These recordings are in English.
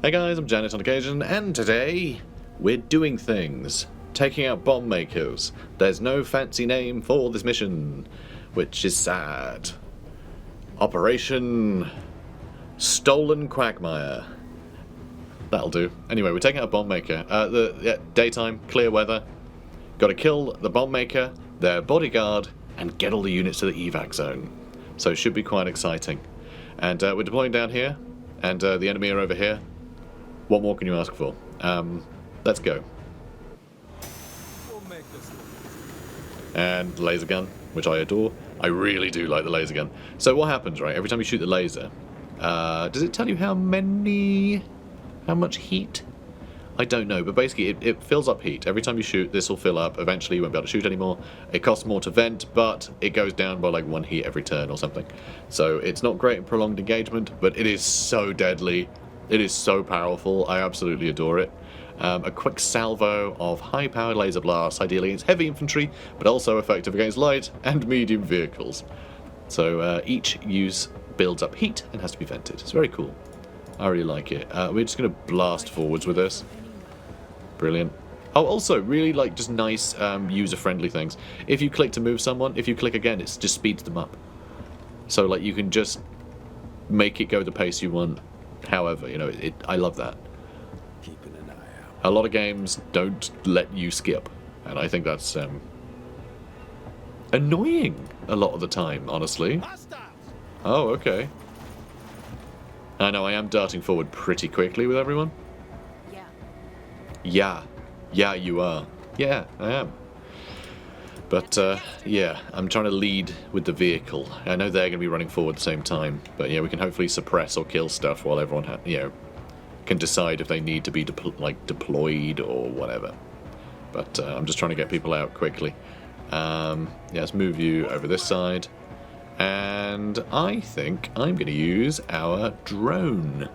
Hey guys, I'm Janet on occasion, and today we're doing things. Taking out bomb makers. There's no fancy name for this mission, which is sad. Operation Stolen Quagmire. That'll do. Anyway, we're taking out a bomb maker. Daytime, clear weather. Gotta kill the bomb maker, their bodyguard, and get all the units to the evac zone. So it should be quite exciting. And we're deploying down here, and the enemy are over here. What more can you ask for? Let's go. And laser gun, which I adore. I really do like the laser gun. So what happens, right? Every time you shoot the laser, does it tell you how much heat? I don't know, but basically it fills up heat. Every time you shoot, this will fill up. Eventually you won't be able to shoot anymore. It costs more to vent, but it goes down by like 1 heat every turn or something. So it's not great in prolonged engagement, but it is so deadly. It is so powerful. I absolutely adore it. A quick salvo of high-powered laser blasts, ideally against heavy infantry, but also effective against light and medium vehicles. So each use builds up heat and has to be vented. It's very cool. I really like it. We're just going to blast forwards with this. Brilliant. Oh, also, really like just nice user-friendly things. If you click to move someone, if you click again, it just speeds them up. So like you can just make it go the pace you want. However, you know, I love that. Keeping an eye out. A lot of games don't let you skip, and I think that's annoying a lot of the time, honestly. Oh, okay. I know I am darting forward pretty quickly with everyone. Yeah, you are. Yeah, I am. But, yeah, I'm trying to lead with the vehicle. I know they're going to be running forward at the same time, but yeah, we can hopefully suppress or kill stuff while everyone, can decide if they need to be deployed or whatever. But I'm just trying to get people out quickly. Yeah, let's move you over this side. And I think I'm going to use our drone.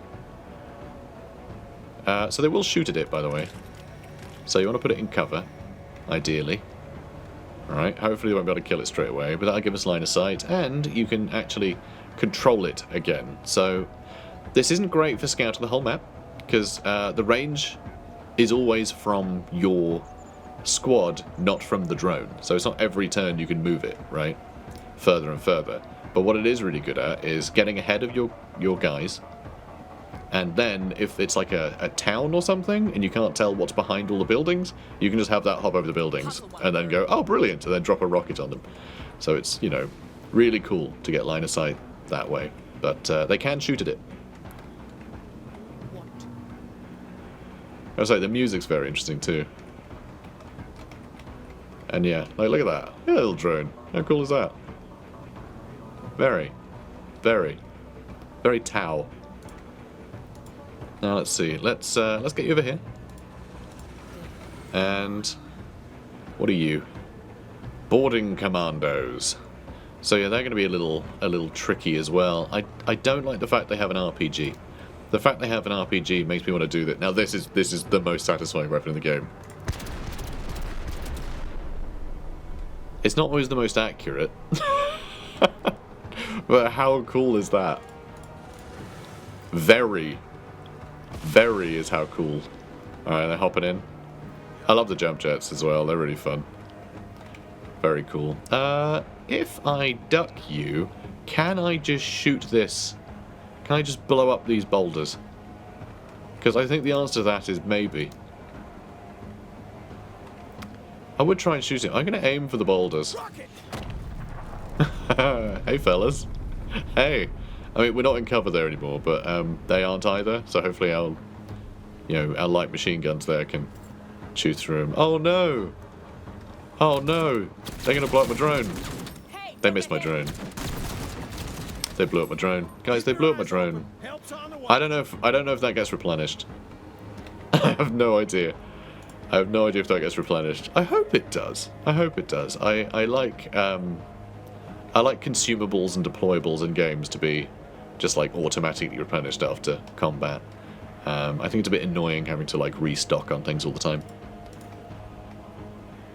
So they will shoot at it, by the way. So you want to put it in cover, ideally. Alright, hopefully they won't be able to kill it straight away, but that'll give us line of sight, and you can actually control it again. So this isn't great for scouting the whole map, because the range is always from your squad, not from the drone. So it's not every turn you can move it, right? Further and further. But what it is really good at is getting ahead of your guys. And then, if it's like a town or something, and you can't tell what's behind all the buildings, you can just have that hop over the buildings, and then go, oh, brilliant, and then drop a rocket on them. So it's, you know, really cool to get line of sight that way. But they can shoot at it. I was like, the music's very interesting too. And yeah, like, look at that. Yeah, little drone. How cool is that? Very, very, very Tau. Now let's see. Let's get you over here. And what are you? Boarding commandos. So yeah, they're going to be a little tricky as well. I don't like the fact they have an RPG. The fact they have an RPG makes me want to do that. Now this is the most satisfying weapon in the game. It's not always the most accurate. But how cool is that? Very is how cool. Alright, they're hopping in. I love the jump jets as well, they're really fun. Very cool. If I duck you, can I just shoot this? Can I just blow up these boulders? Because I think the answer to that is maybe. I would try and shoot it. I'm going to aim for the boulders. Hey fellas. Hey. I mean, we're not in cover there anymore, but they aren't either. So hopefully our light machine guns there can shoot through them. Oh no! Oh no! They're gonna blow up my drone. They missed my drone. They blew up my drone, guys. They blew up my drone. I don't know if that gets replenished. I have no idea. I have no idea if that gets replenished. I hope it does. I hope it does. I like consumables and deployables in games to be just like automatically replenished after combat. I think it's a bit annoying having to like restock on things all the time.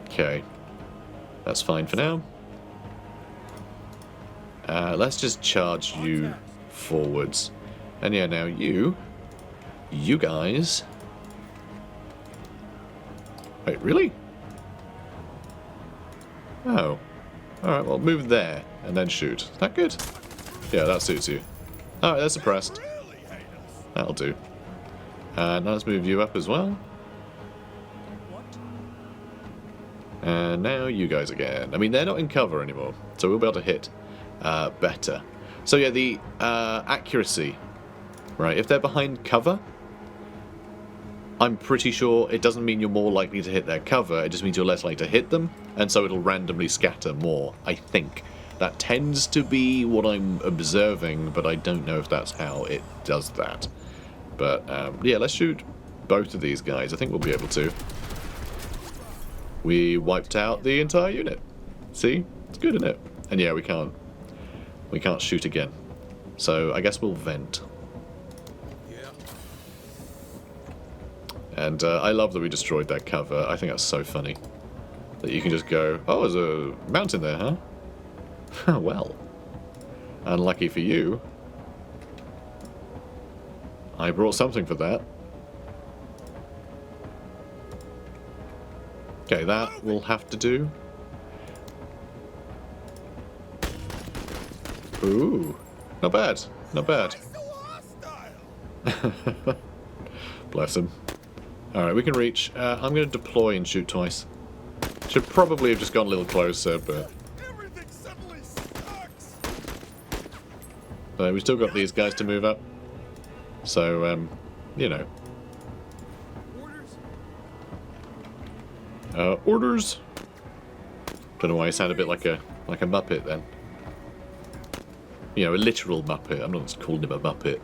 Okay, that's fine for now. Let's just charge you forwards. And yeah, now you you guys... Wait, really? Oh. Alright, well, move there and then shoot. Is that good? Yeah, that suits you. Alright, they're suppressed. That'll do. And now let's move you up as well. And now you guys again. I mean, they're not in cover anymore, so we'll be able to hit better. So yeah, the accuracy, right? If they're behind cover, I'm pretty sure it doesn't mean you're more likely to hit their cover, it just means you're less likely to hit them, and so it'll randomly scatter more, I think. That tends to be what I'm observing, but I don't know if that's how it does that. But yeah, let's shoot both of these guys. I think we'll be able to. We wiped out the entire unit. See? It's good, isn't it? And yeah, we can't shoot again. So I guess we'll vent. And I love that we destroyed that cover. I think that's so funny. That you can just go, oh, there's a mountain there, huh? Well, unlucky for you. I brought something for that. Okay, that will have to do. Ooh, not bad, not bad. Bless him. Alright, we can reach. I'm going to deploy and shoot twice. Should probably have just gone a little closer, but... But we still got these guys to move up. So, you know. Orders! Don't know why I sound a bit like a Muppet then. You know, a literal Muppet. I'm not just calling him a Muppet.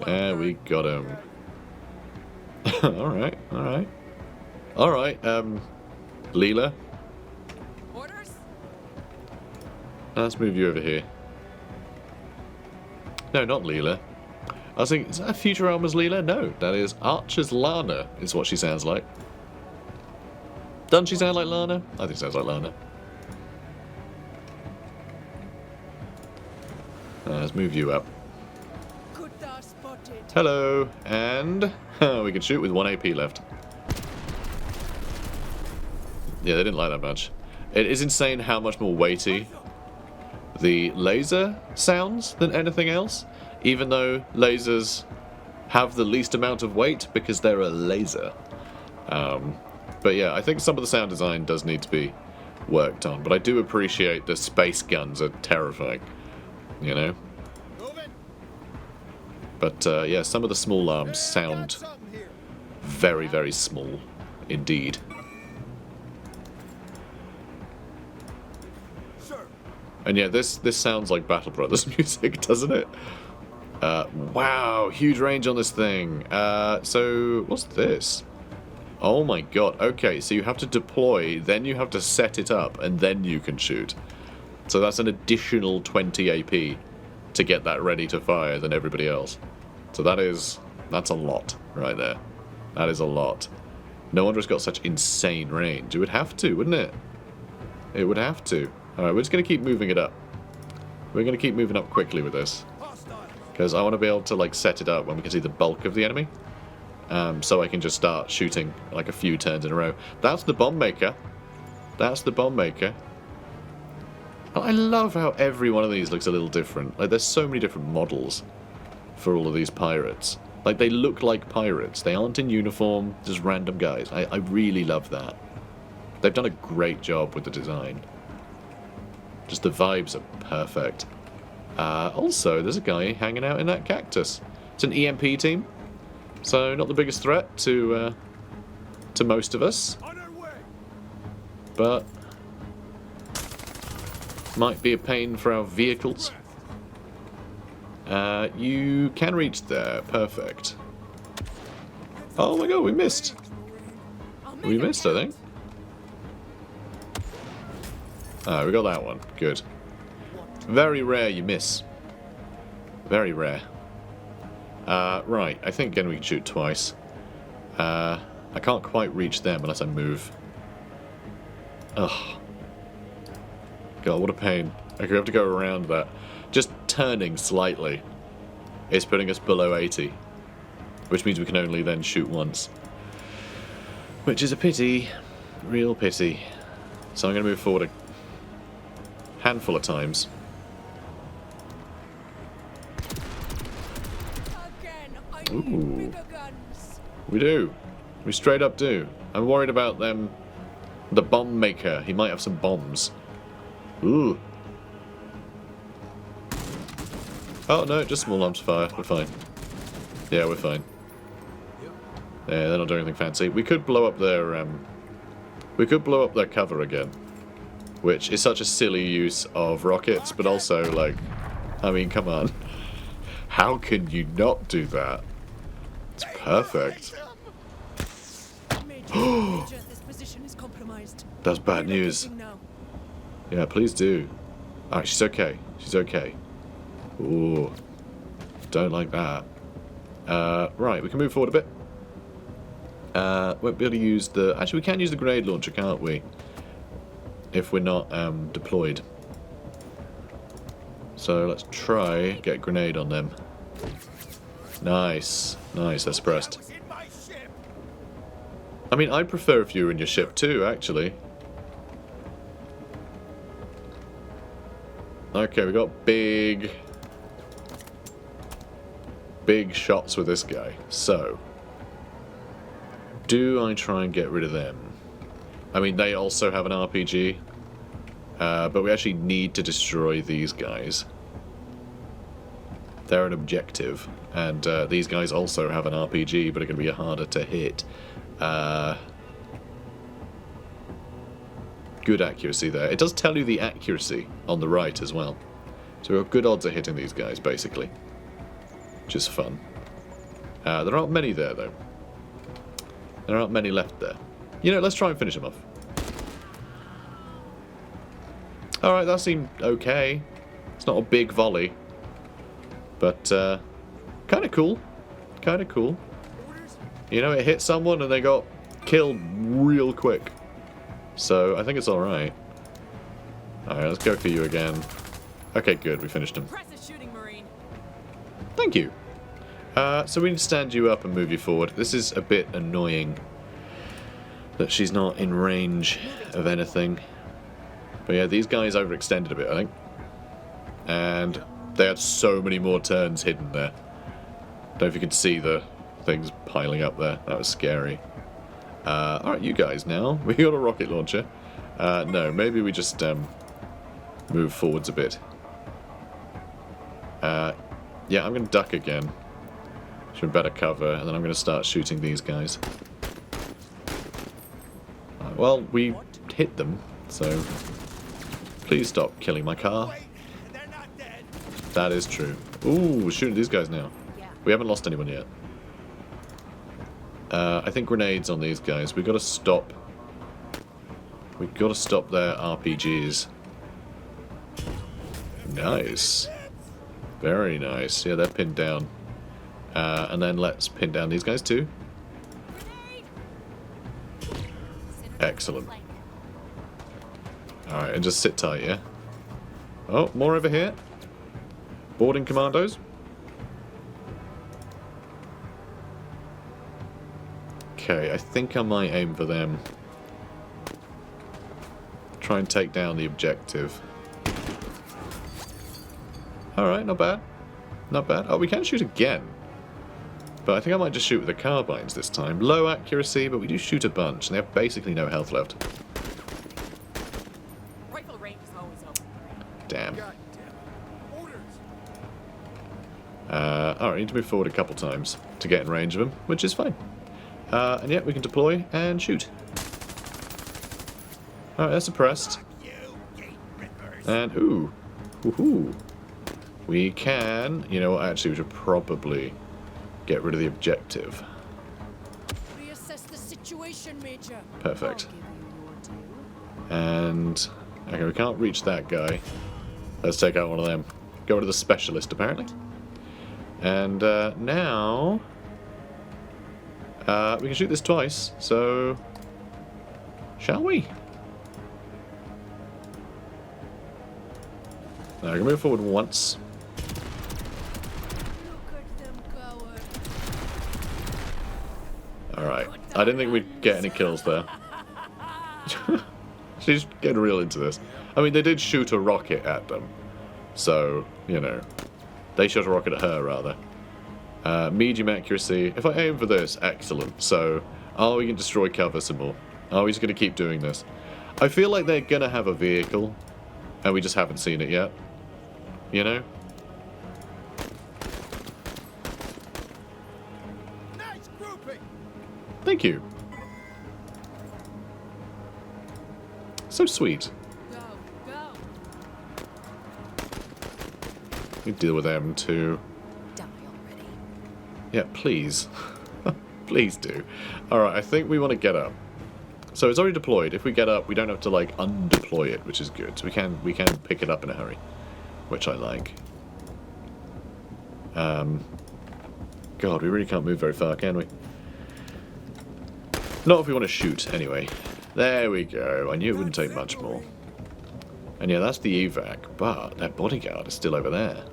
There we got him. Alright, alright. Alright, Leela. Orders? Let's move you over here. No, not Leela. I was thinking, is that Futurama's Leela? No, that is Archer's Lana, is what she sounds like. Doesn't she sound like Lana? I think it sounds like Lana. Let's move you up. Hello, and we can shoot with 1 AP left. Yeah, they didn't like that much. It is insane how much more weighty the laser sounds than anything else, even though lasers have the least amount of weight because they're a laser. But yeah, I think some of the sound design does need to be worked on, but I do appreciate the space guns are terrifying, you know? But yeah, some of the small arms sound very, very small indeed. And yeah, this sounds like Battle Brothers music, doesn't it? Wow, huge range on this thing. So, what's this? Oh my god, okay, so you have to deploy, then you have to set it up, and then you can shoot. So that's an additional 20 AP to get that ready to fire than everybody else. So that's a lot right there. That is a lot. No wonder it's got such insane range. It would have to, wouldn't it? It would have to. Alright, we're just going to keep moving it up. We're going to keep moving up quickly with this. Because I want to be able to like set it up when we can see the bulk of the enemy. So I can just start shooting like a few turns in a row. That's the bomb maker. That's the bomb maker. I love how every one of these looks a little different. Like, there's so many different models for all of these pirates. Like, they look like pirates. They aren't in uniform, just random guys. I really love that. They've done a great job with the design. Just the vibes are perfect. Also, there's a guy hanging out in that cactus. It's an EMP team, so not the biggest threat to most of us. But might be a pain for our vehicles. You can reach there. Perfect. Oh my god, we missed. We missed, I think. Ah, we got that one. Good. Very rare you miss. Very rare. Right, I think again we can shoot twice. I can't quite reach them unless I move. Ugh. God, what a pain. I could have to go around that. Just turning slightly it's putting us below 80. Which means we can only then shoot once. Which is a pity. Real pity. So I'm going to move forward a handful of times. Again, I Ooh. need bigger guns. We do. We straight up do. I'm worried about them. The bomb maker. He might have some bombs. Ooh. Oh no, just small arms fire. We're fine. Yeah, we're fine. Yeah, they're not doing anything fancy. We could blow up their cover again, which is such a silly use of rockets, but also like, I mean, come on, how can you not do that? It's perfect. Major, this position is compromised. That's bad news. Relocating now. Yeah, please do. Alright, she's okay. She's okay. Ooh, don't like that. Right, we can move forward a bit. Won't be able to use the... Actually, we can use the grenade launcher, can't we? If we're not deployed. So let's try get a grenade on them. Nice. Nice, they're suppressed. I mean, I'd prefer if you were in your ship too, actually. Okay, we got big shots with this guy. So... do I try and get rid of them? I mean, they also have an RPG. But we actually need to destroy these guys. They're an objective. And these guys also have an RPG, but are going to be harder to hit. Good accuracy there. It does tell you the accuracy on the right as well. So we've got good odds of hitting these guys, basically. Which is fun. There aren't many there, though. There aren't many left there. You know, let's try and finish them off. Alright, that seemed okay. It's not a big volley. But, kind of cool. Kind of cool. You know, it hit someone and they got killed real quick. So, I think it's alright. Alright, let's go for you again. Okay, good. We finished him. Impressive shooting, Marine. Thank you. So we need to stand you up and move you forward. This is a bit annoying that she's not in range of anything. But yeah, these guys overextended a bit, I think. And they had so many more turns hidden there. Don't know if you can see the things piling up there. That was scary. Alright, you guys now. We got a rocket launcher. No, maybe we just move forwards a bit. Yeah, I'm going to duck again. Should better cover, and then I'm going to start shooting these guys. Well, we hit them, so please stop killing my car. That is true. Ooh, we're shooting these guys now. We haven't lost anyone yet. I think grenades on these guys. We've got to stop. We've got to stop their RPGs. Nice. Very nice. Yeah, they're pinned down. And then let's pin down these guys too. Excellent. Alright, and just sit tight, yeah? Oh, more over here. Boarding commandos. Okay, I think I might aim for them. Try and take down the objective. Alright, not bad. Not bad. Oh, we can shoot again. But I think I might just shoot with the carbines this time. Low accuracy, but we do shoot a bunch, and they have basically no health left. Rifle range is always open. Damn. Alright, I need to move forward a couple times to get in range of them, which is fine. And yet we can deploy and shoot. Alright, they're suppressed. And, ooh. Woohoo. We can... You know what, actually, we should probably get rid of the objective. Reassess the situation, Major. Perfect. And... Okay, we can't reach that guy. Let's take out one of them. Go rid of the specialist, apparently. And now... we can shoot this twice, so... Shall we? Now, we can move forward once. Look at Alright. I didn't think we'd get any kills there. She's getting real into this. I mean, they did shoot a rocket at them. So, you know. They shot a rocket at her, rather. Medium accuracy. If I aim for this, excellent. So, we can destroy cover some more. We're just going to keep doing this. I feel like they're going to have a vehicle. And we just haven't seen it yet. You know? Nice grouping. Thank you. So sweet. Go, go. We deal with them too. Die already. Yeah, please. Please do. Alright, I think we want to get up. So it's already deployed. If we get up, we don't have to like undeploy it, which is good. So we can pick it up in a hurry, which I like. God, we really can't move very far, can we? Not if we want to shoot, anyway. There we go. I knew it wouldn't take much more. And yeah, that's the evac, but that bodyguard is still over there.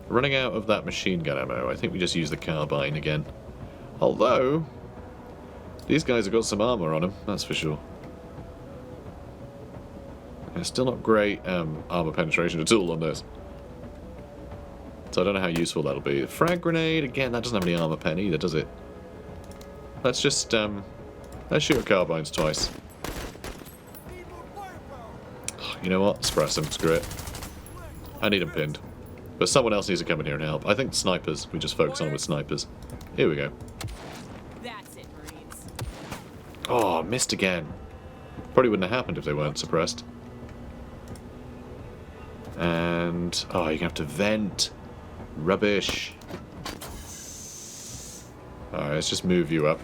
Running out of that machine gun ammo, I think we just use the carbine again. Although, these guys have got some armor on them, that's for sure. And still not great armor penetration at all on this. So I don't know how useful that'll be. The frag grenade, again, that doesn't have any armor pen either, does it? Let's just, let's shoot at carbines twice. You know what? Suppress them, screw it. I need them pinned. But someone else needs to come in here and help. I think snipers, we just focus on with snipers. Here we go. That's it, Marines. Oh, missed again. Probably wouldn't have happened if they weren't suppressed. And, oh, you're gonna have to vent. Rubbish. Alright, let's just move you up.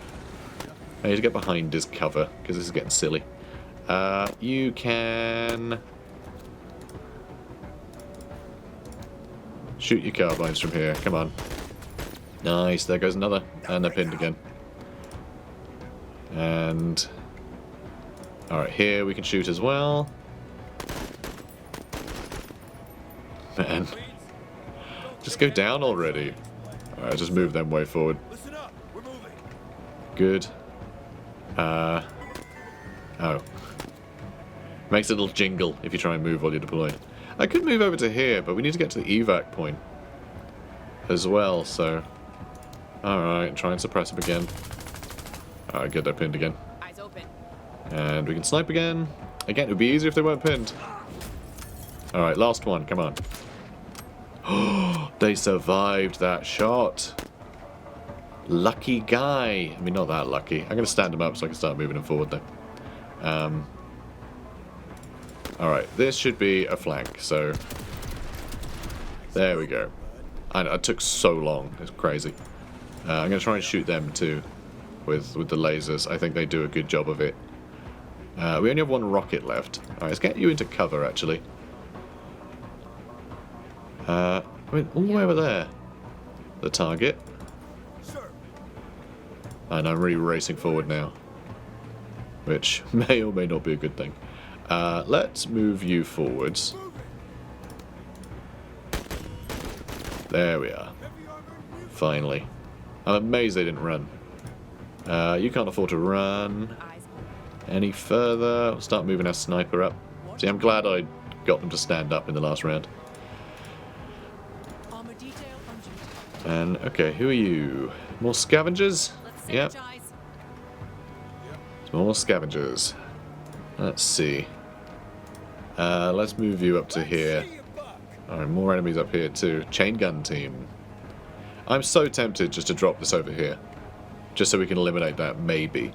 I need to get behind his cover, because this is getting silly. You can shoot your carbines from here. Come on. Nice, there goes another. And they're pinned again. And alright, here we can shoot as well. Man. Just go down already. Alright, just move them way forward. Listen up. We're moving. Good. Oh. Makes a little jingle if you try and move while you're deployed. I could move over to here, but we need to get to the evac point as well, so... Alright, try and suppress him again. Alright, good, they're pinned again. Eyes open. And we can snipe again. Again, it would be easier if they weren't pinned. Alright, last one, come on. Oh, they survived that shot. Lucky guy. I mean, not that lucky. I'm going to stand him up so I can start moving him forward, though. Alright, this should be a flank, so... There we go. And it took so long. It's crazy. I'm going to try and shoot them, too, with the lasers. I think they do a good job of it. We only have one rocket left. Alright, let's get you into cover, actually. I mean, all the way over there. The target. And I'm really racing forward now. Which may or may not be a good thing. Let's move you forwards. There we are. Finally. I'm amazed they didn't run. You can't afford to run any further. I'll start moving our sniper up. See, I'm glad I got them to stand up in the last round. Armor detail on duty. And, okay, who are you? More scavengers? Let's Yep. synergize. More scavengers. Let's see. Let's move you up to here. Alright, more enemies up here too. Chain gun team. I'm so tempted just to drop this over here. Just so we can eliminate that, maybe.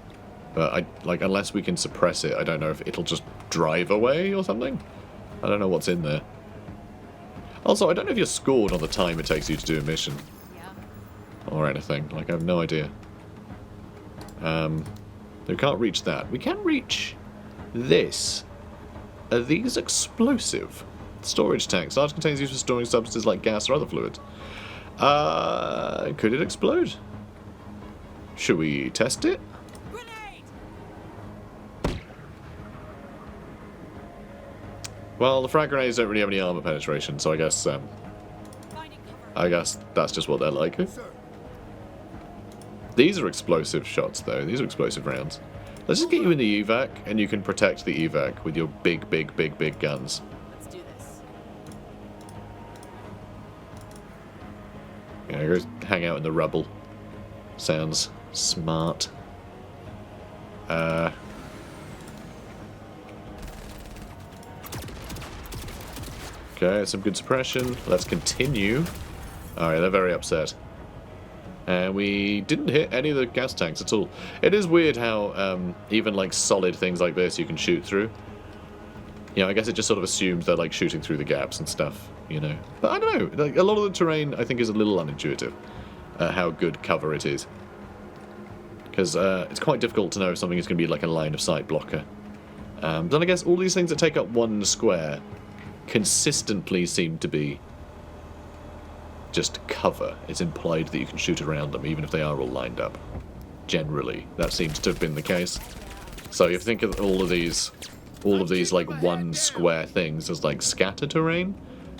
But, unless we can suppress it, I don't know if it'll just drive away or something. I don't know what's in there. Also, I don't know if you're scored on the time it takes you to do a mission. Yeah. Or anything. I have no idea. We can't reach that. We can reach this. Are these explosive? Storage tanks. Large containers used for storing substances like gas or other fluids. Could it explode? Should we test it? Grenade! Well, the frag grenades don't really have any armor penetration, so I guess Finding cover. that's just what they're like. These are explosive shots, though. These are explosive rounds. Let's just get you in the evac, and you can protect the evac with your big, big, big, big guns. Let's do this. Yeah, go hang out in the rubble. Sounds smart. Okay, some good suppression. Let's continue. Alright, they're very upset. And we didn't hit any of the gas tanks at all. It is weird how even like solid things like this you can shoot through. You know, I guess it just sort of assumes they're like shooting through the gaps and stuff, you know. But I don't know, like, a lot of the terrain I think is a little unintuitive. How good cover it is. Because it's quite difficult to know if something is going to be like a line of sight blocker. Then I guess all these things that take up one square consistently seem to be just cover. It's implied that you can shoot around them even if they are all lined up. Generally, that seems to have been the case. So you think of all of these like one square things as like scatter terrain,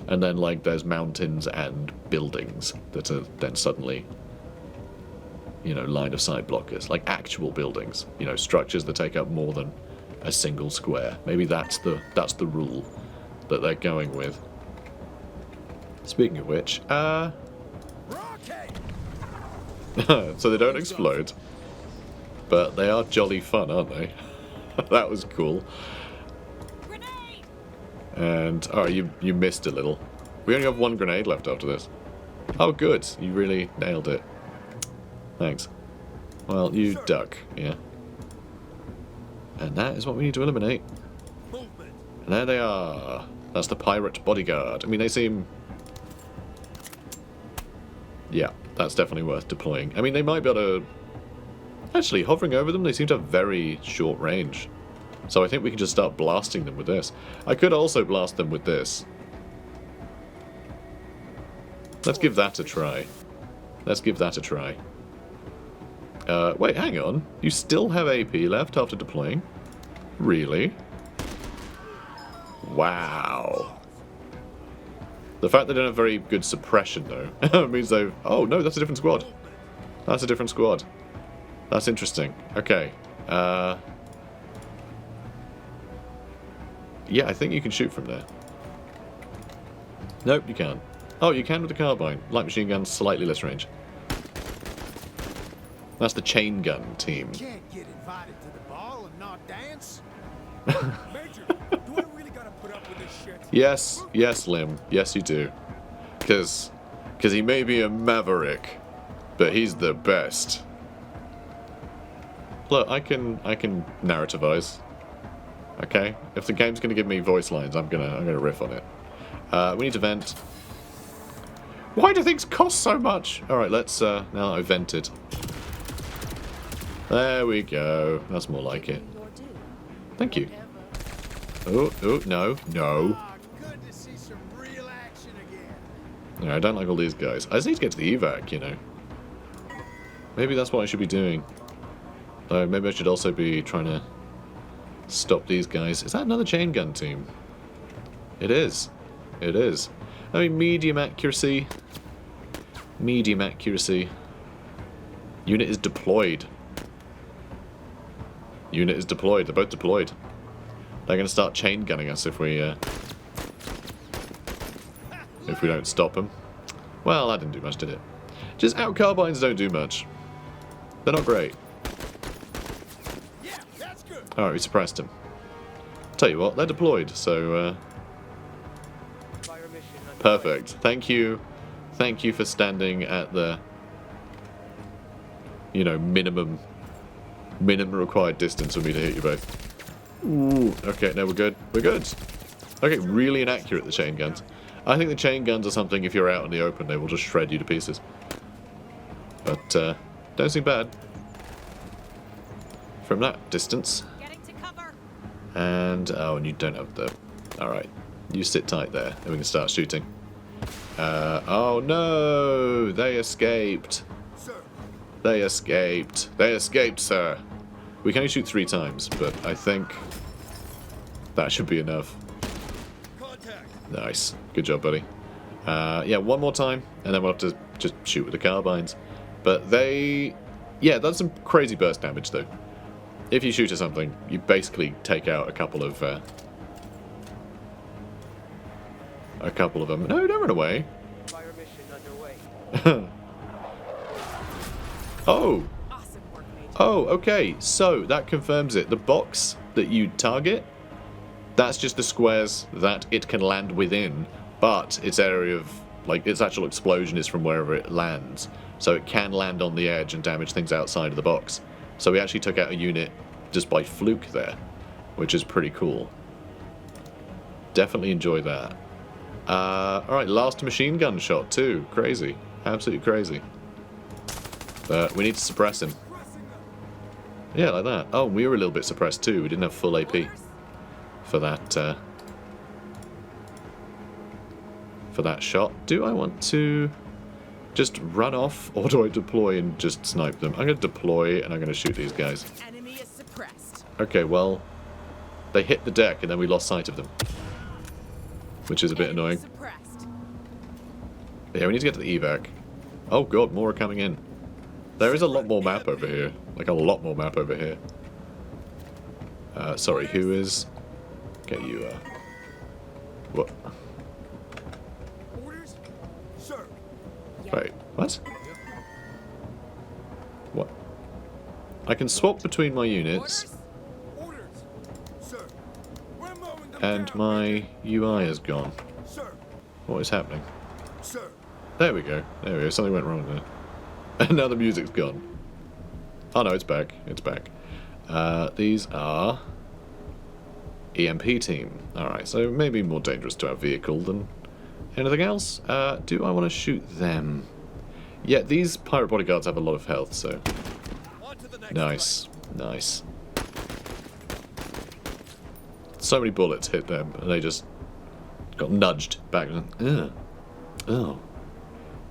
and then like there's mountains and buildings that are then suddenly, you know, line of sight blockers, like actual buildings, you know, structures that take up more than a single square. Maybe that's the rule that they're going with. Speaking of which, Rocket! so they don't explode, but they are jolly fun, aren't they? That was cool. Grenade! And oh, you missed a little. We only have one grenade left after this. Oh, good. You really nailed it. Thanks. Well, you duck, yeah. And that is what we need to eliminate. Movement. And there they are. That's the pirate bodyguard. I mean, they seem... Yeah, that's definitely worth deploying. I mean, they might be able to... Actually, hovering over them, they seem to have very short range. So I think we can just start blasting them with this. I could also blast them with this. Let's give that a try. Let's give that a try. Wait, hang on. You still have AP left after deploying? Really? Wow. The fact they don't have very good suppression, though, means they've... Oh, no, that's a different squad. That's a different squad. That's interesting. Okay. Yeah, I think you can shoot from there. Nope, you can't. Oh, you can with the carbine. Light machine gun, slightly less range. That's the chain gun team. Can't get invited to the ball and not dance. Major, do I really gotta put up with this shit? Yes, Lim. Yes, you do. Because he may be a maverick, but he's the best. Look, I can narrativize. Okay? If the game's gonna give me voice lines, I'm gonna riff on it. We need to vent. Why do things cost so much? Alright, let's now I vented. There we go. That's more like it. Thank you. Oh, no. Ah, good to see some real action again. No, I don't like all these guys. I just need to get to the evac, you know. Maybe that's what I should be doing. Maybe I should also be trying to stop these guys. Is that another chain gun team? It is. It is. I mean, medium accuracy. Medium accuracy. Unit is deployed. Unit is deployed. They're both deployed. They're going to start chain gunning us if we don't stop them. Well, that didn't do much, did it? Just out carbines don't do much. They're not great. Yeah, that's good. Alright, we suppressed them. Tell you what, they're deployed, so perfect. Thank you. Thank you for standing at the, you know, minimum required distance for me to hit you both. Ooh, okay, no, we're good. We're good. Okay, really inaccurate, the chain guns. I think the chain guns are something, if you're out in the open, they will just shred you to pieces. But, don't seem bad. From that distance. Getting to cover. And, oh, and you don't have the... Alright, you sit tight there, and we can start shooting. Oh no! They escaped! Sir, They escaped! They escaped, sir! We can only shoot 3 times, but I think that should be enough. contact. Nice. Good job, buddy. Yeah, one more time, and then we'll have to just shoot with the carbines. But they... Yeah, that's some crazy burst damage, though. If you shoot at something, you basically take out a couple of them. No, don't run away. Fire mission underway. Oh! Awesome work, Major. Oh, okay. So, that confirms it. The box that you target, that's just the squares that it can land within, but its area of, like, its actual explosion is from wherever it lands. So it can land on the edge and damage things outside of the box. So we actually took out a unit just by fluke there, which is pretty cool. Definitely enjoy that. Alright, last machine gun shot too. Crazy. Absolutely crazy. But we need to suppress him. Yeah, like that. Oh, we were a little bit suppressed too. We didn't have full AP for that shot. Do I want to just run off, or do I deploy and just snipe them? I'm going to deploy and I'm going to shoot these guys. Enemy is suppressed. Okay, well, they hit the deck and then we lost sight of them, which is a bit Enemy annoying. suppressed. Yeah, we need to get to the evac. Oh god, more are coming in. There is a lot more map over here. Like, a lot more map over here. Sorry, who is... Get you, What? Orders? Sir. Wait, what? What? I can swap between my units, Orders? Orders. Sir. We're mowing them and down. my UI is gone. Sir. What is happening? Sir. There we go. There we go. Something went wrong there. And now the music's gone. Oh no, it's back. It's back. These are EMP team. Alright, so maybe more dangerous to our vehicle than anything else. Do I want to shoot them? Yeah, these pirate bodyguards have a lot of health, so... On to the next Nice. Nice. So many bullets hit them, and they just got nudged back. Ugh. Oh.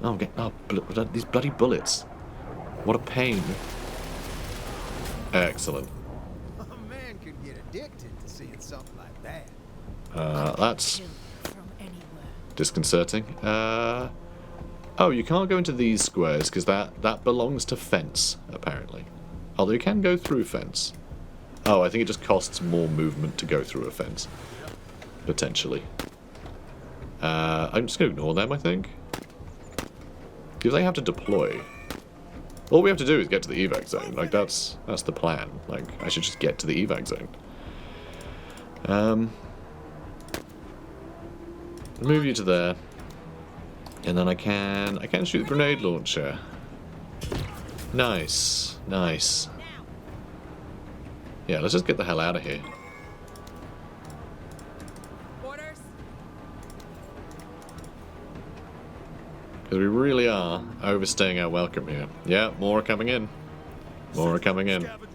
Oh, these bloody bullets. What a pain. Excellent. A man could get addicted to seeing something like that. That's Kill from anywhere. disconcerting. Oh, you can't go into these squares because that belongs to fence, apparently. Although you can go through fence. Oh, I think it just costs more movement to go through a fence. Potentially. I'm just going to ignore them, I think. Because they have to deploy. All we have to do is get to the evac zone. Like, that's the plan. Like, I should just get to the evac zone. Move you to there. And then I can shoot the grenade launcher. Nice. Nice. Yeah, let's just get the hell out of here. Orders? Because we really are overstaying our welcome here. Yeah, more are coming in. More are coming in. Scavengers.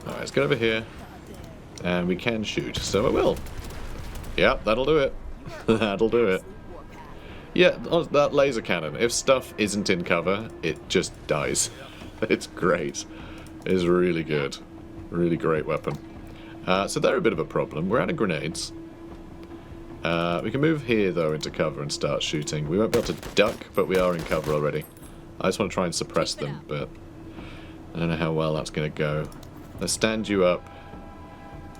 Alright, let's get over here. And we can shoot, so I will. Yep, that'll do it. That'll do it. Yeah, that laser cannon. If stuff isn't in cover, it just dies. It's great. It's really good. Really great weapon. So they're a bit of a problem. We're out of grenades. We can move here, though, into cover and start shooting. We won't be able to duck, but we are in cover already. I just want to try and suppress them, but I don't know how well that's going to go. Let's stand you up,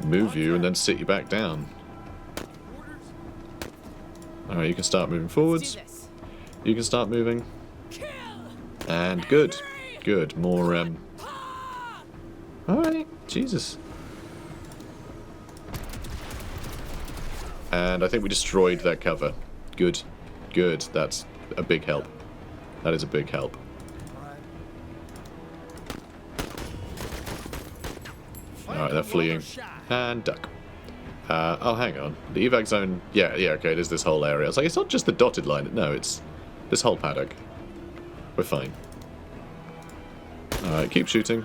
move you, and then sit you back down. Alright, you can start moving forwards. Do this. You can start moving. Kill. And good. Good. More, Alright. Jesus. And I think we destroyed their cover. Good. Good. That's a big help. That is a big help. Alright, they're fleeing. And duck. Oh, hang on. The evac zone... Yeah, okay, it is this whole area. It's like, it's not just the dotted line. No, it's this whole paddock. We're fine. Alright, keep shooting.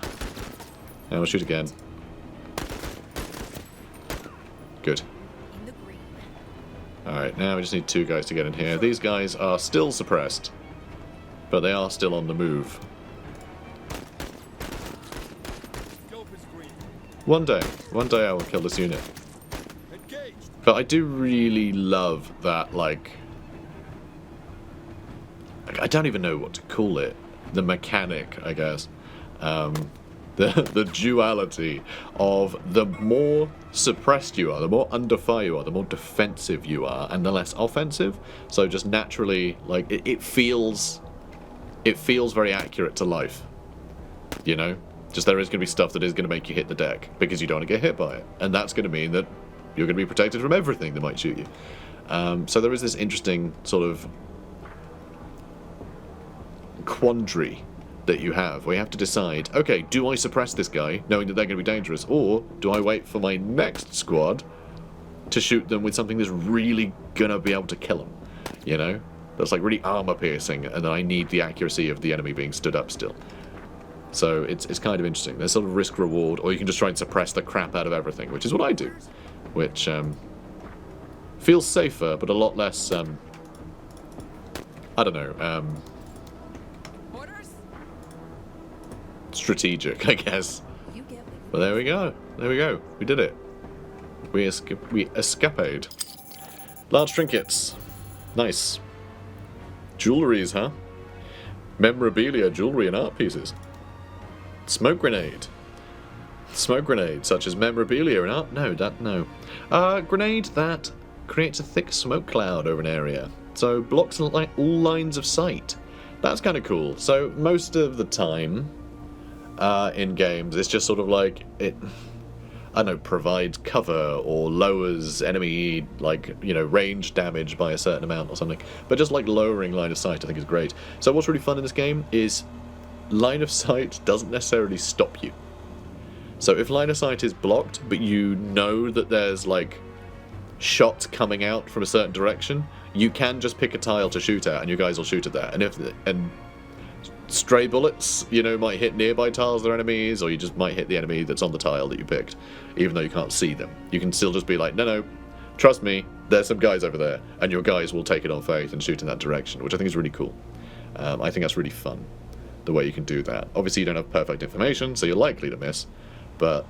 And we'll shoot again. Good. In the green. Alright, now we just need 2 guys to get in here. These guys are still suppressed. But they are still on the move. Scope is green. One day I will kill this unit. Engaged. But I do really love that, like... I don't even know what to call it. The mechanic, I guess. The duality of the more suppressed you are, the more under fire you are, the more defensive you are, and the less offensive. So just naturally, like, it feels very accurate to life. You know? Just there is going to be stuff that is going to make you hit the deck, because you don't want to get hit by it. And that's going to mean that you're going to be protected from everything that might shoot you. So there is this interesting sort of quandary that you have, where you have to decide, okay, do I suppress this guy, knowing that they're going to be dangerous, or do I wait for my next squad to shoot them with something that's really going to be able to kill them, you know? That's like really armor-piercing, and then I need the accuracy of the enemy being stood up still. So it's kind of interesting. There's sort of risk-reward, or you can just try and suppress the crap out of everything, which is what I do, which feels safer, but a lot less, I don't know, Orders? strategic, I guess. You get me. But there we go. There we go. We did it. We escapade. Large trinkets. Nice. Jewelries, huh? Memorabilia, jewelry, and art pieces. Smoke grenade. Smoke grenade, such as memorabilia and art. No, no. Grenade that creates a thick smoke cloud over an area. So blocks all lines of sight. That's kind of cool. So most of the time in games, it's just sort of like it, I don't know, provides cover or lowers enemy, like, you know, range damage by a certain amount or something. But just like lowering line of sight, I think is great. So what's really fun in this game is line of sight doesn't necessarily stop you. So if line of sight is blocked, but you know that there's like shots coming out from a certain direction, you can just pick a tile to shoot at, and your guys will shoot at that. And stray bullets, you know, might hit nearby tiles they're enemies, or you just might hit the enemy that's on the tile that you picked, even though you can't see them. You can still just be like, no, trust me, there's some guys over there, and your guys will take it on faith and shoot in that direction, which I think is really cool. I think that's really fun, the way you can do that. Obviously, you don't have perfect information, so you're likely to miss, but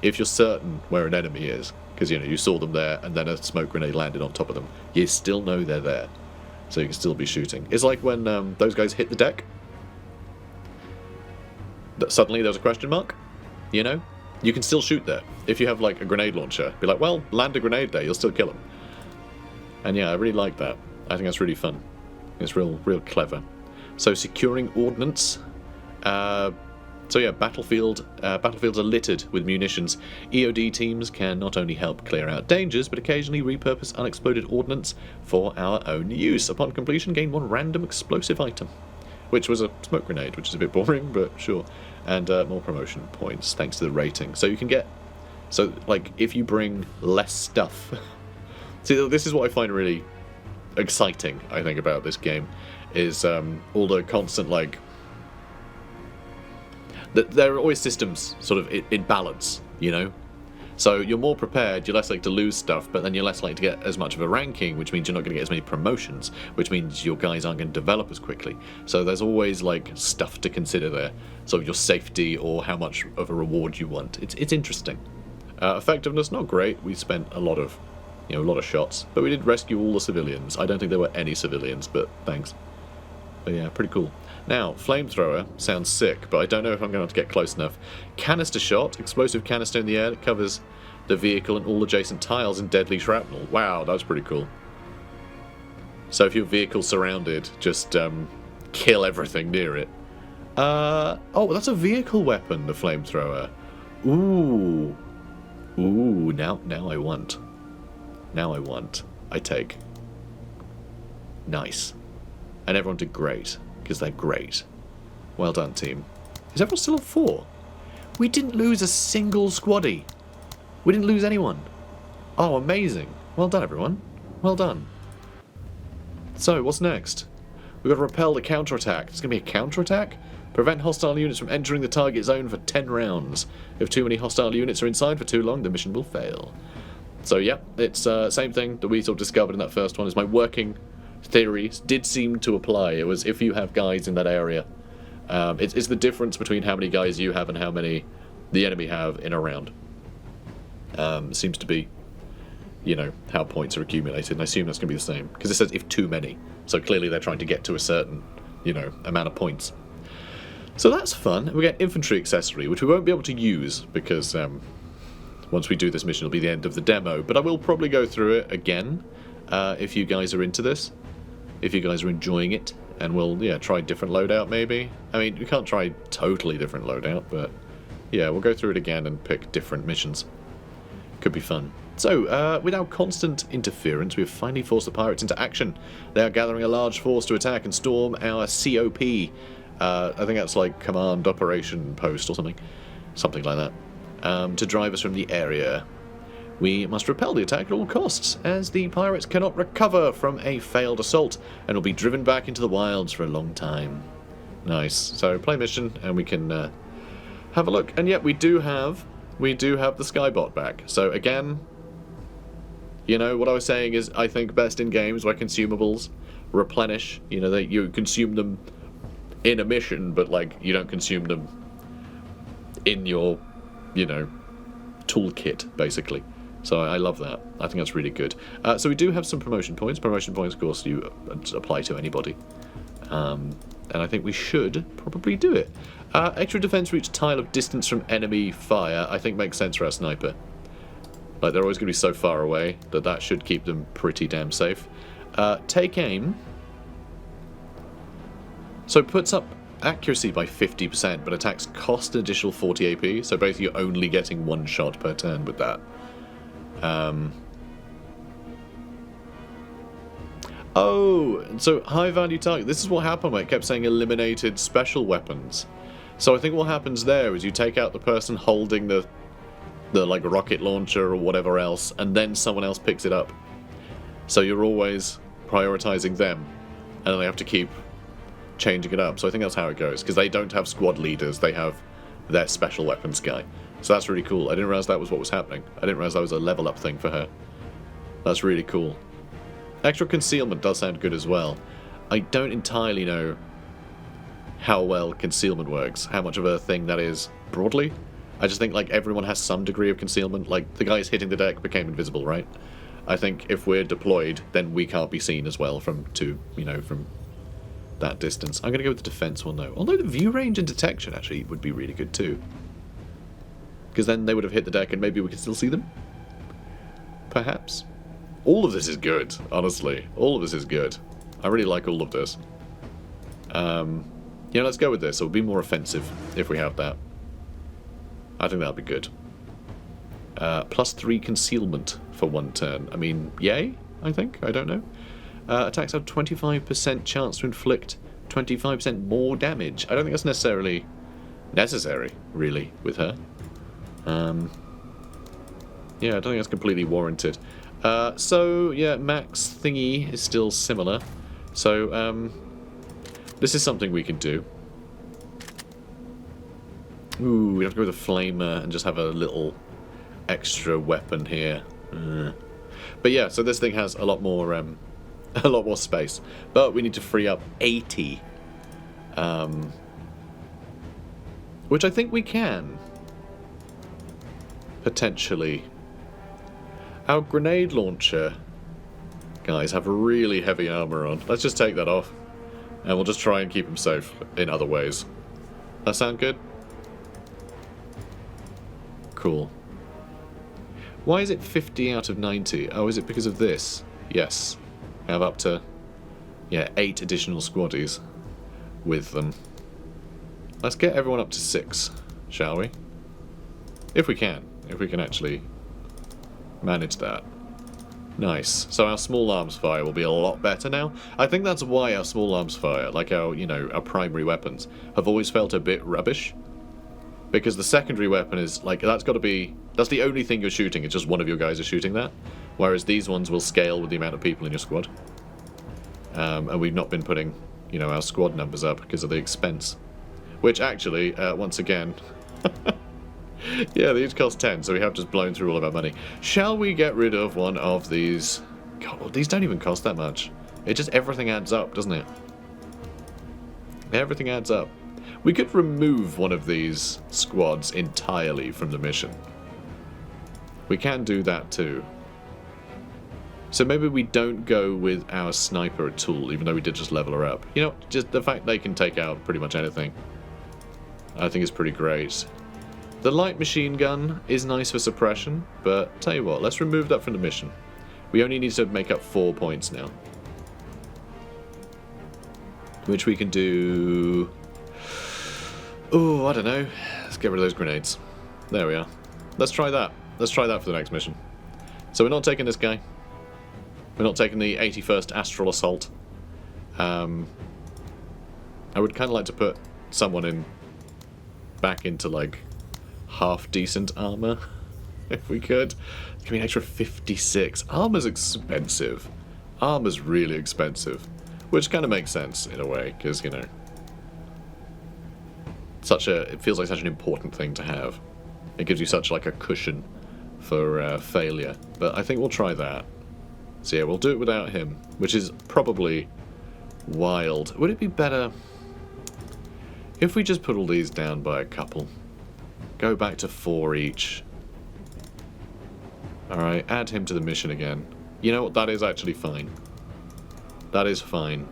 if you're certain where an enemy is, because, you know, you saw them there, and then a smoke grenade landed on top of them, you still know they're there, so you can still be shooting. It's like when those guys hit the deck, that suddenly there was a question mark, you know? You can still shoot there. If you have, like, a grenade launcher, be like, well, land a grenade there, you'll still kill them. And yeah, I really like that. I think that's really fun. It's real clever. So securing ordnance. So yeah, battlefields are littered with munitions. EOD teams can not only help clear out dangers, but occasionally repurpose unexploded ordnance for our own use. Upon completion, gain one random explosive item, which was a smoke grenade, which is a bit boring, but sure. And more promotion points, thanks to the rating. So you can get... So, like, if you bring less stuff... See, this is what I find really exciting, I think, about this game, is all the constant, like... There are always systems sort of in balance, you know? So you're more prepared, you're less likely to lose stuff, but then you're less likely to get as much of a ranking, which means you're not going to get as many promotions, which means your guys aren't going to develop as quickly. So there's always, like, stuff to consider there. So your safety or how much of a reward you want. It's interesting. Effectiveness, not great. We spent a lot of shots, but we did rescue all the civilians. I don't think there were any civilians, but thanks. But yeah, pretty cool. Now, flamethrower sounds sick, but I don't know if I'm going to have to get close enough. Canister shot, explosive canister in the air that covers the vehicle and all adjacent tiles in deadly shrapnel. Wow, that's pretty cool. So if your vehicle's surrounded, just kill everything near it. Oh, that's a vehicle weapon, the flamethrower. Ooh, now I want. Now I want. I take. Nice. And everyone did great. Because they're great. Well done, team. Is everyone still on 4? We didn't lose a single squaddy. We didn't lose anyone. Oh, amazing. Well done, everyone. Well done. So, what's next? We've got to repel the counterattack. It's going to be a counterattack? Prevent hostile units from entering the target zone for 10 rounds. If too many hostile units are inside for too long, the mission will fail. So, yeah, it's same thing that we sort of discovered in that first one. Is my working... theories did seem to apply. It was if you have guys in that area. It's the difference between how many guys you have and how many the enemy have in a round. Seems to be, you know, how points are accumulated. And I assume that's going to be the same because it says if too many. So clearly they're trying to get to a certain, you know, amount of points. So that's fun. We get infantry accessory, which we won't be able to use because once we do this mission, it'll be the end of the demo. But I will probably go through it again if you guys are into this, if you guys are enjoying it, and we'll try different loadout maybe. I mean, we can't try totally different loadout, but yeah, we'll go through it again and pick different missions. Could be fun. So, with our constant interference, we have finally forced the pirates into action. They are gathering a large force to attack and storm our COP. I think that's like Command Operation Post or something. Something like that. To drive us from the area. We must repel the attack at all costs, as the pirates cannot recover from a failed assault and will be driven back into the wilds for a long time. Nice. So, play mission, and we can have a look. And yet, we do have the Skybot back. So, again, you know, what I was saying is, I think best in games where consumables replenish, you know, that you consume them in a mission, but, like, you don't consume them in your, you know, toolkit, basically. So I love that. I think that's really good. So we do have some promotion points. Promotion points, of course, you apply to anybody. And I think we should probably do it. Extra defense for each tile of distance from enemy fire, I think makes sense for our sniper. Like, they're always going to be so far away that should keep them pretty damn safe. Take aim. So puts up accuracy by 50%, but attacks cost an additional 40 AP. So basically you're only getting one shot per turn with that. Oh, so high value target. This is what happened when it kept saying eliminated special weapons. So I think what happens there is you take out the person holding the like rocket launcher or whatever else, and then someone else picks it up. So you're always prioritizing them, and then they have to keep changing it up. So I think that's how it goes, because they don't have squad leaders, they have their special weapons guy. So that's really cool. I didn't realize that was what was happening. I didn't realize that was a level up thing for her. That's really cool. Extra concealment does sound good as well. I don't entirely know how well concealment works, how much of a thing that is broadly. I just think like everyone has some degree of concealment. Like the guys hitting the deck became invisible, right? I think if we're deployed, then we can't be seen as well from that distance. I'm going to go with the defense one though. Although the view range and detection actually would be really good too. Because then they would have hit the deck and maybe we could still see them. Perhaps. All of this is good, honestly. All of this is good. I really like all of this. Yeah, let's go with this. It'll be more offensive if we have that. I think that'll be good. +3 concealment for one turn. I mean, yay, I think. I don't know. Attacks have 25% chance to inflict 25% more damage. I don't think that's necessarily necessary, really, with her. Yeah, I don't think that's completely warranted. So, yeah, max thingy is still similar. So, this is something we can do. Ooh, we have to go with a flamer and just have a little extra weapon here. But yeah, so this thing has a lot more space. But we need to free up 80. Which I think we can. Potentially. Our grenade launcher guys have really heavy armor on. Let's just take that off. And we'll just try and keep them safe in other ways. That sound good? Cool. Why is it 50 out of 90? Oh, is it because of this? Yes. I have up to, 8 additional squaddies with them. Let's get everyone up to 6, shall we? If we can. If we can actually manage that. Nice. So our small arms fire will be a lot better now. I think that's why our small arms fire, like our, our primary weapons, have always felt a bit rubbish. Because the secondary weapon is, like, that's the only thing you're shooting, it's just one of your guys is shooting that. Whereas these ones will scale with the amount of people in your squad. And we've not been putting, our squad numbers up because of the expense. Which actually, once again... yeah, they each cost 10, so we have just blown through all of our money. Shall we get rid of one of these? God, well, these don't even cost that much. Everything adds up, doesn't it? Everything adds up. We could remove one of these squads entirely from the mission. We can do that too. So maybe we don't go with our sniper at all, even though we did just level her up. You know, just the fact they can take out pretty much anything, I think is pretty great. The light machine gun is nice for suppression, but tell you what, let's remove that from the mission. We only need to make up 4 points now. Which we can do... Oh, I don't know. Let's get rid of those grenades. There we are. Let's try that. Let's try that for the next mission. So we're not taking this guy. We're not taking the 81st Astral Assault. I would kind of like to put someone in back into like half decent armor, if we could. Give me an extra 56. Armor's expensive. Armor's really expensive, which kind of makes sense in a way, because you know, it feels like such an important thing to have. It gives you such like a cushion for failure. But I think we'll try that. So yeah, we'll do it without him, which is probably wild. Would it be better if we just put all these down by a couple? Go back to 4 each. Alright, add him to the mission again. You know what, that is actually fine. That is fine.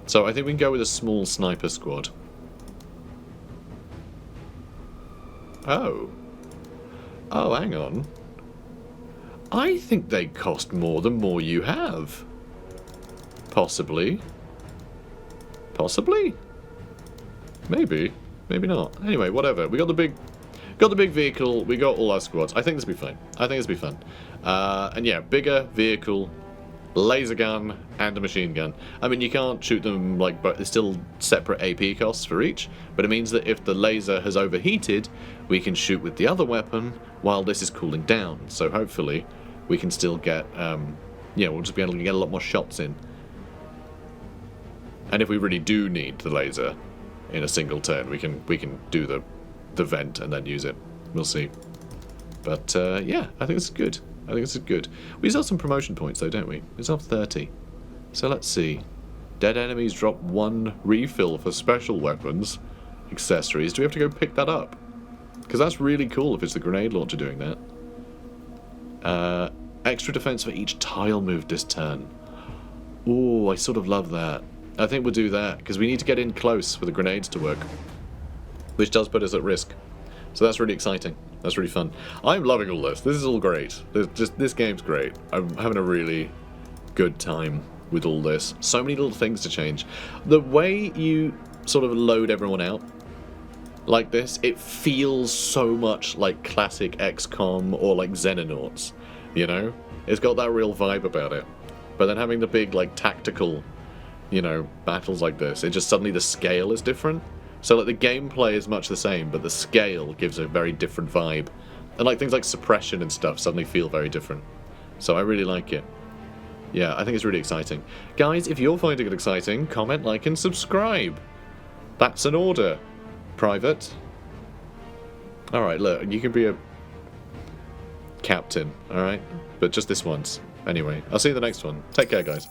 So I think we can go with a small sniper squad. Oh. Oh, hang on. I think they cost more the more you have. Possibly. Possibly? Maybe. Maybe not. Anyway, whatever. We got the big vehicle, we got all our squads. I think this will be fine. I think this will be fun. And yeah, bigger vehicle, laser gun, and a machine gun. I mean, you can't shoot them like, but there's still separate AP costs for each, but it means that if the laser has overheated, we can shoot with the other weapon while this is cooling down. So hopefully we can still get, yeah, we'll just be able to get a lot more shots in. And if we really do need the laser in a single turn, we can do the vent and then use it. We'll see. But yeah, I think this is good. I think this is good. We still have some promotion points though, don't we? We still have 30. So let's see. Dead enemies drop 1 refill for special weapons. Accessories. Do we have to go pick that up? Because that's really cool if it's the grenade launcher doing that. Extra defense for each tile moved this turn. Ooh, I sort of love that. I think we'll do that, because we need to get in close for the grenades to work. Which does put us at risk. So that's really exciting. That's really fun. I'm loving all this. This is all great. This game's great. I'm having a really good time with all this. So many little things to change. The way you sort of load everyone out like this, it feels so much like classic XCOM or like Xenonauts, you know? It's got that real vibe about it. But then having the big like tactical, you know, battles like this, it just suddenly the scale is different. So like the gameplay is much the same, but the scale gives a very different vibe. And like things like Suppression and stuff suddenly feel very different. So I really like it. Yeah, I think it's really exciting. Guys, if you're finding it exciting, comment, like, and subscribe. That's an order. Private. Alright, look, you can be a captain, alright? But just this once. Anyway, I'll see you in the next one. Take care, guys.